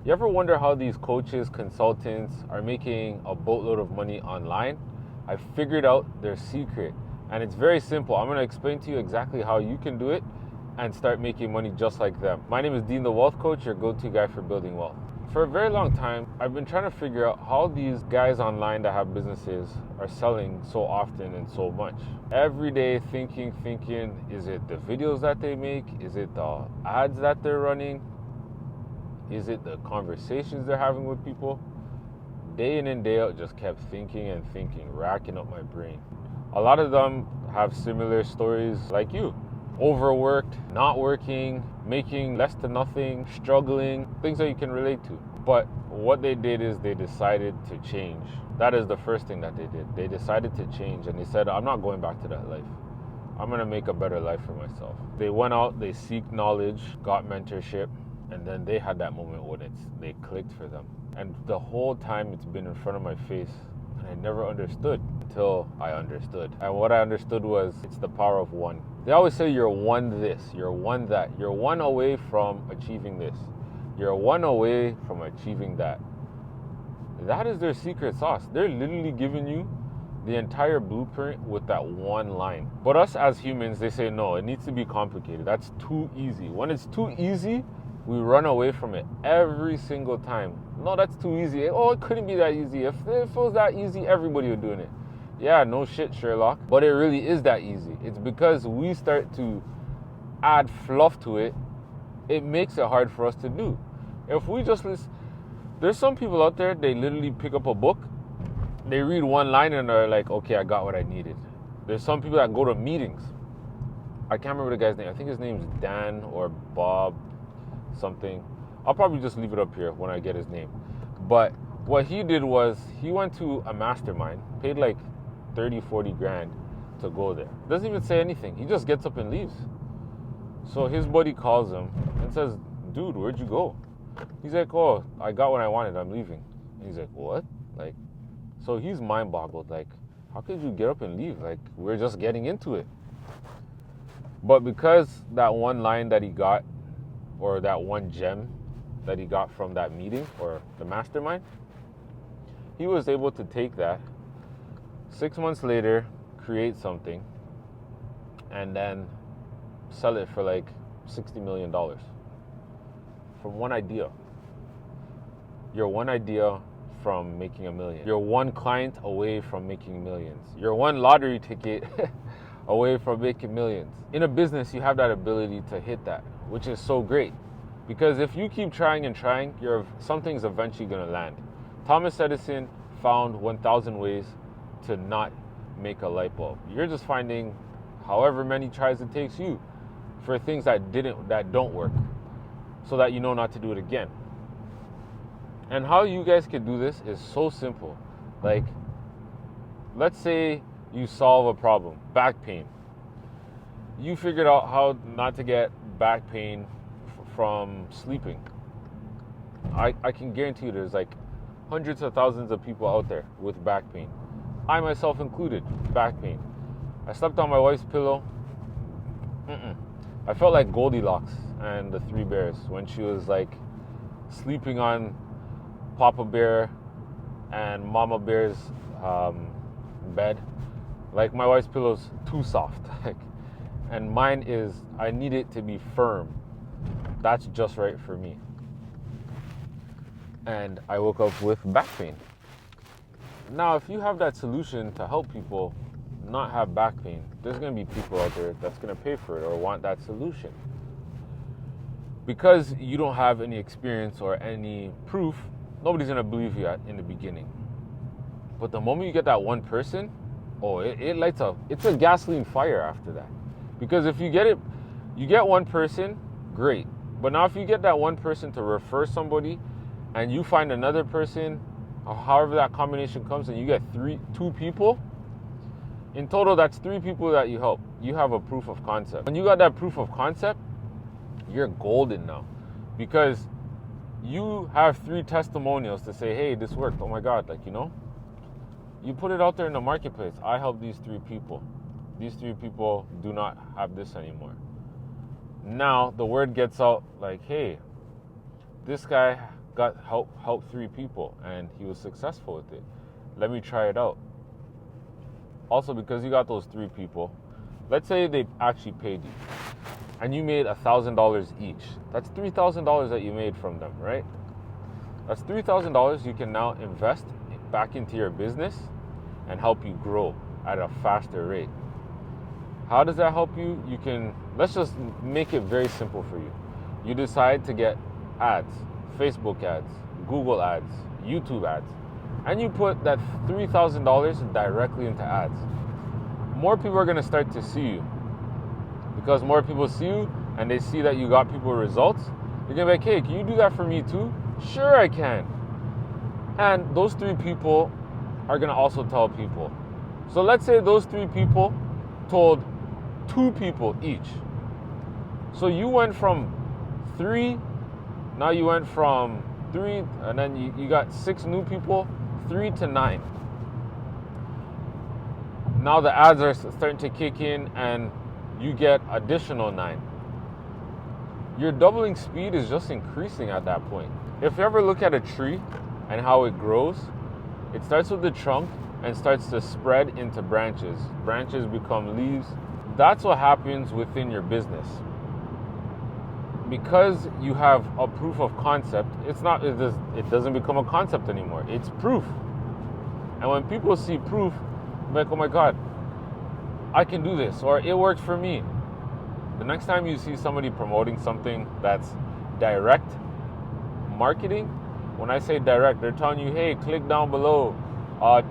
You ever wonder how these coaches, consultants are making a boatload of money online? I figured out their secret, and it's very simple. I'm going to explain to you exactly how you can do it and start making money just like them. My name is Dean the Wealth Coach, your go-to guy for building wealth. For a very long time, I've been trying to figure out how these guys online that have businesses are selling so often and so much. Every day thinking, is it the videos that they make? Is it the ads that they're running? Is it the conversations they're having with people? Day in and day out, just kept thinking, racking up my brain. A lot of them have similar stories like you. Overworked, not working, making less to nothing, struggling, things that you can relate to. But what they did is they decided to change. That is the first thing that they did. They decided to change and they said, I'm not going back to that life. I'm gonna make a better life for myself. They went out, they seeked knowledge, got mentorship, and then they had that moment when they clicked for them. And the whole time it's been in front of my face, and I never understood until I understood. And what I understood was it's the power of one. They always say you're one this, you're one that, you're one away from achieving this, you're one away from achieving that. That is their secret sauce. They're literally giving you the entire blueprint with that one line. But us as humans, they say no, it needs to be complicated. That's too easy. When it's too easy, we run away from it every single time. No, that's too easy. Oh, it couldn't be that easy. If it was that easy, everybody would be doing it. Yeah, no shit, Sherlock. But it really is that easy. It's because we start to add fluff to it, it makes it hard for us to do. If we just listen, there's some people out there, they literally pick up a book, they read one line and they're like, okay, I got what I needed. There's some people that go to meetings. I can't remember the guy's name. I think his name's Dan or Bob something. I'll probably just leave it up here when I get his name. But what he did was he went to a mastermind, paid like 30, 40 grand to go there. Doesn't even say anything. He just gets up and leaves. So his buddy calls him and says, dude, where'd you go? He's like, oh, I got what I wanted. I'm leaving. And he's like, what? Like, so he's mind boggled. Like, how could you get up and leave? Like, we're just getting into it. But because that one line that he got, or that one gem that he got from that meeting or the mastermind, he was able to take that 6 months later, create something, and then sell it for like $60 million from one idea. You're one idea from making $1 million. You're one client away from making millions. You're one lottery ticket away from making millions. In a business, you have that ability to hit that, which is so great. Because if you keep trying and trying, something's eventually going to land. Thomas Edison found 1,000 ways to not make a light bulb. You're just finding however many tries it takes you for things that don't work, so that you know not to do it again. And how you guys can do this is so simple. Like, let's say you solve a problem, back pain. You figured out how not to get back pain from sleeping. I can guarantee you there's like hundreds of thousands of people out there with back pain. I myself included, back pain. I slept on my wife's pillow. I felt like Goldilocks and the Three Bears when she was like sleeping on Papa Bear and Mama Bear's bed. Like, my wife's pillow's too soft. And mine is, I need it to be firm. That's just right for me. And I woke up with back pain. Now, if you have that solution to help people not have back pain, there's going to be people out there that's going to pay for it or want that solution. Because you don't have any experience or any proof, nobody's going to believe you in the beginning. But the moment you get that one person, it lights up. It's a gasoline fire after that. Because if you get one person, great. But now if you get that one person to refer somebody, and you find another person, or however that combination comes, and you get two people, in total that's 3 people that you help. You have a proof of concept. When you got that proof of concept, you're golden now. Because you have 3 testimonials to say, hey, this worked. Oh my God, you put it out there in the marketplace. I helped these 3 people. These 3 people do not have this anymore. Now the word gets out like, hey, this guy got helped 3 people and he was successful with it. Let me try it out. Also, because you got those 3 people, let's say they actually paid you and you made $1,000 each. That's $3,000 that you made from them, right? That's $3,000 you can now invest back into your business and help you grow at a faster rate. How does that help you? Let's just make it very simple for you. You decide to get ads, Facebook ads, Google ads, YouTube ads, and you put that $3,000 directly into ads. More people are going to start to see you, because more people see you and they see that you got people results. They're going to be like, hey, can you do that for me too? Sure, I can. And those 3 people are going to also tell people. So let's say those 3 people told 2 people each. So you went from 3, now you went from 3, and then you got 6 new people, 3 to 9. Now the ads are starting to kick in and you get additional 9. Your doubling speed is just increasing at that point. If you ever look at a tree and how it grows, it starts with the trunk and starts to spread into branches. Branches become leaves. That's what happens within your business. Because you have a proof of concept, it doesn't become a concept anymore. It's proof. And when people see proof, they're like, oh my God, I can do this, or it worked for me. The next time you see somebody promoting something that's direct marketing, when I say direct, they're telling you, hey, click down below,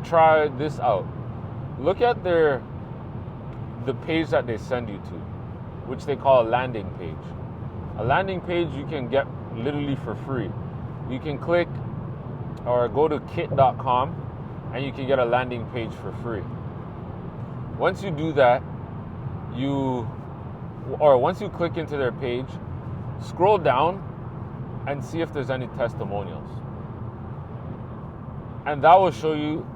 try this out. Look at the page that they send you to, which they call a landing page. A landing page you can get literally for free. You can click or go to kit.com and you can get a landing page for free. Once you do that, once you click into their page, scroll down and see if there's any testimonials. And that will show you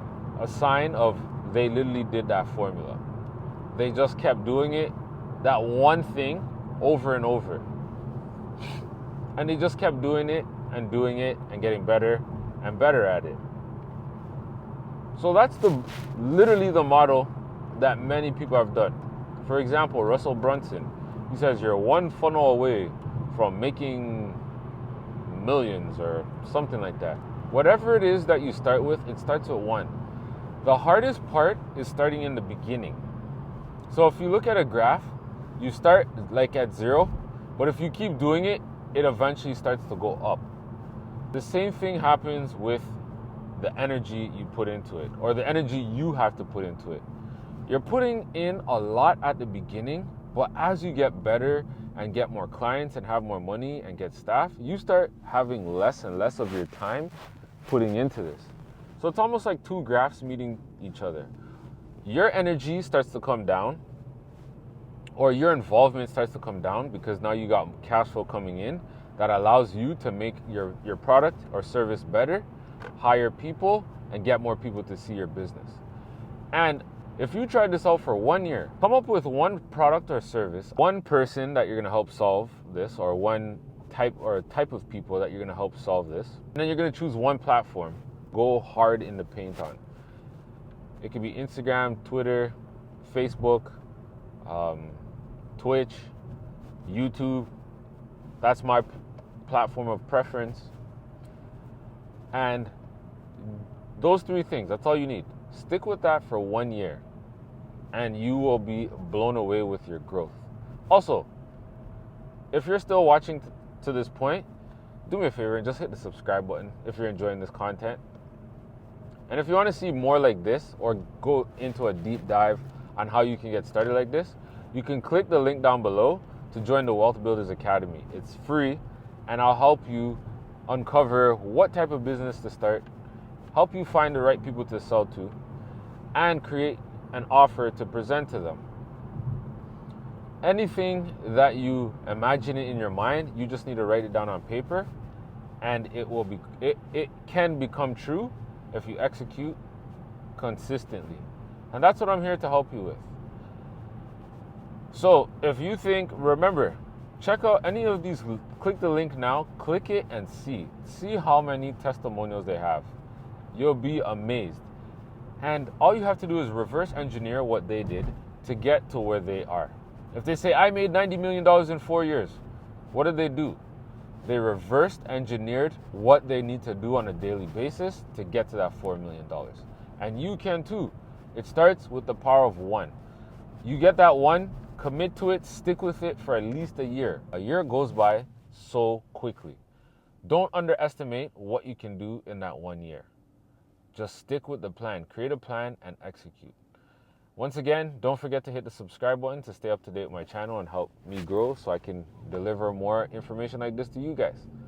a sign of they literally did that formula. They just kept doing it, that one thing, over and over. And they just kept doing it and getting better and better at it. So that's literally the model that many people have done. For example, Russell Brunson, he says you're one funnel away from making millions or something like that. Whatever it is that you start with, it starts with 1. The hardest part is starting in the beginning. So if you look at a graph, you start like at 0, but if you keep doing it, it eventually starts to go up. The same thing happens with the energy you put into it, or the energy you have to put into it. You're putting in a lot at the beginning, but as you get better and get more clients and have more money and get staff, you start having less and less of your time putting into this. So it's almost like 2 graphs meeting each other. Your energy starts to come down, or your involvement starts to come down, because now you got cash flow coming in that allows you to make your product or service better, hire people, and get more people to see your business. And if you tried this out for 1 year, come up with 1 product or service, 1 person that you're going to help solve this, or 1 type of people that you're going to help solve this. And then you're going to choose 1 platform. Go hard in the paint on. It could be Instagram, Twitter, Facebook, Twitch, YouTube. That's my platform of preference. And those 3 things, that's all you need. Stick with that for 1 year and you will be blown away with your growth. Also, if you're still watching to this point, do me a favor and just hit the subscribe button if you're enjoying this content. And if you want to see more like this, or go into a deep dive on how you can get started like this, you can click the link down below to join the Wealth Builders Academy. It's free, and I'll help you uncover what type of business to start, help you find the right people to sell to, and create an offer to present to them. Anything that you imagine in your mind, you just need to write it down on paper, and it can become true if you execute consistently. And that's what I'm here to help you with. So if you think, remember, check out any of these. Click the link now, click it and see how many testimonials they have. You'll be amazed. And all you have to do is reverse engineer what they did to get to where they are. If they say, I made $90 million in 4 years, what did they do? They reversed engineered what they need to do on a daily basis to get to that $4 million. And you can too. It starts with the power of one. You get that one, commit to it, stick with it for at least a year. A year goes by so quickly. Don't underestimate what you can do in that 1 year. Just stick with the plan. Create a plan and execute. Once again, don't forget to hit the subscribe button to stay up to date with my channel and help me grow so I can deliver more information like this to you guys.